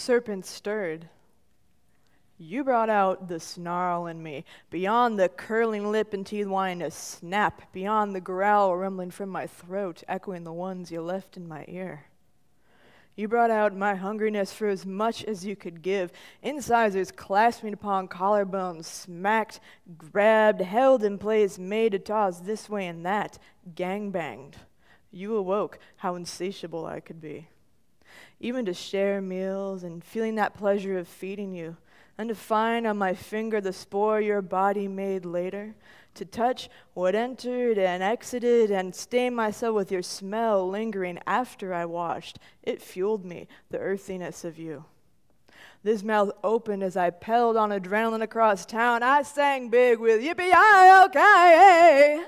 serpent stirred. You brought out the snarl in me, beyond the curling lip and teeth wanting to snap, beyond the growl rumbling from my throat, echoing the ones you left in my ear. You brought out my hungriness for as much as you could give. Incisors clasping upon collarbones, smacked, grabbed, held in place, made to toss this way and that, gangbanged. You awoke how insatiable I could be. Even to share meals and feeling that pleasure of feeding you, and to find on my finger the spore your body made later, to touch what entered and exited and stain myself with your smell lingering after I washed, it fueled me, the earthiness of you. This mouth opened as I pedaled on adrenaline across town. I sang big with yippee-yi-okay.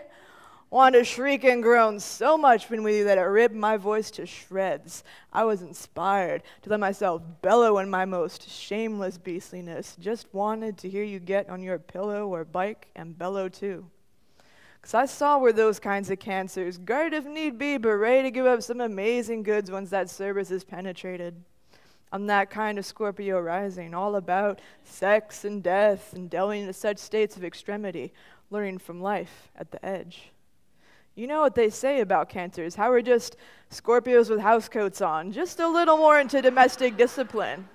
Wanted to shriek and groan so much when with you that it ripped my voice to shreds. I was inspired to let myself bellow in my most shameless beastliness. Just wanted to hear you get on your pillow or bike and bellow too. 'Cause I saw where those kinds of cancers, guarded if need be, but ready to give up some amazing goods once that service is penetrated. I'm that kind of Scorpio rising, all about sex and death and delving into such states of extremity, learning from life at the edge. You know what they say about cancers, how we're just Scorpios with housecoats on, just a little more into domestic discipline.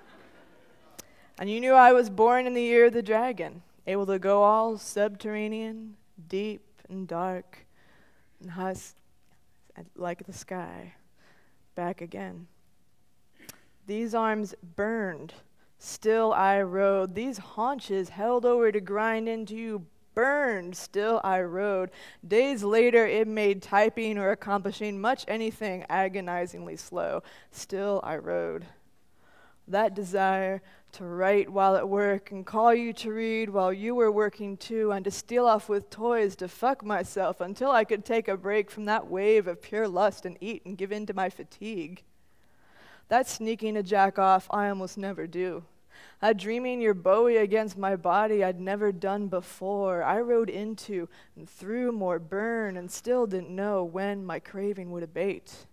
And you knew I was born in the year of the dragon, able to go all subterranean, deep and dark, and high like the sky, back again. These arms burned, still I rode. These haunches held over to grind into you, burned, still I rode. Days later, it made typing or accomplishing much anything agonizingly slow. Still I rode. That desire to write while at work and call you to read while you were working too, and to steal off with toys to fuck myself until I could take a break from that wave of pure lust and eat and give in to my fatigue. That sneaking to jack off I almost never do. That dreaming your Bowie against my body I'd never done before. I rode into and through more burn and still didn't know when my craving would abate.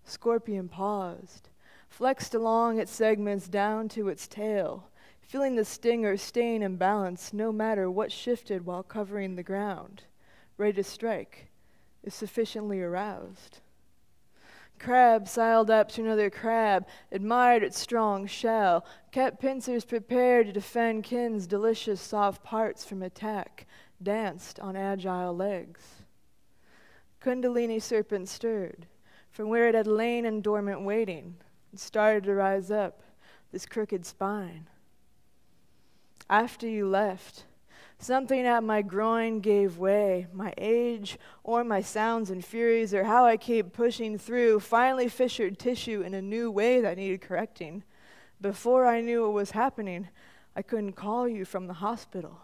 Scorpion paused, flexed along its segments down to its tail, feeling the stinger staying in balance no matter what shifted while covering the ground, ready to strike if sufficiently aroused. Crab sailed up to another crab, admired its strong shell, kept pincers prepared to defend kin's delicious soft parts from attack, danced on agile legs. Kundalini serpent stirred from where it had lain in dormant waiting and started to rise up, this crooked spine. After you left, something at my groin gave way. My age, or my sounds and furies, or how I keep pushing through, finally fissured tissue in a new way that needed correcting. Before I knew what was happening, I couldn't call you from the hospital.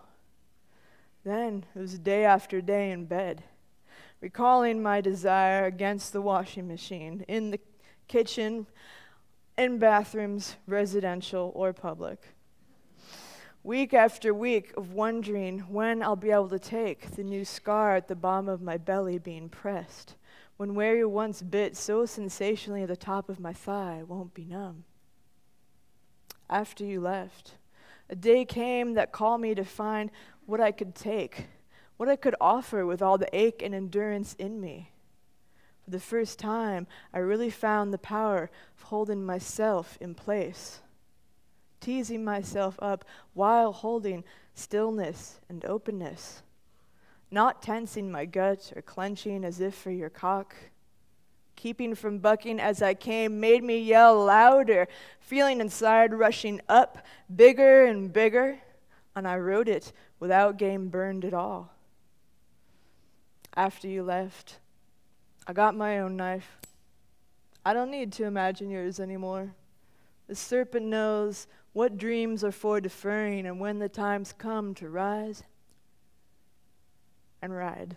Then it was day after day in bed, recalling my desire against the washing machine, in the kitchen, in bathrooms, residential or public. Week after week of wondering when I'll be able to take the new scar at the bottom of my belly being pressed, when where you once bit so sensationally at the top of my thigh won't be numb. After you left, a day came that called me to find what I could take, what I could offer with all the ache and endurance in me. For the first time, I really found the power of holding myself in place, teasing myself up while holding stillness and openness, not tensing my gut or clenching as if for your cock. Keeping from bucking as I came made me yell louder, feeling inside rushing up, bigger and bigger, and I rode it without getting burned at all. After you left, I got my own knife. I don't need to imagine yours anymore. The serpent knows what dreams are for deferring and when the times come to rise and ride.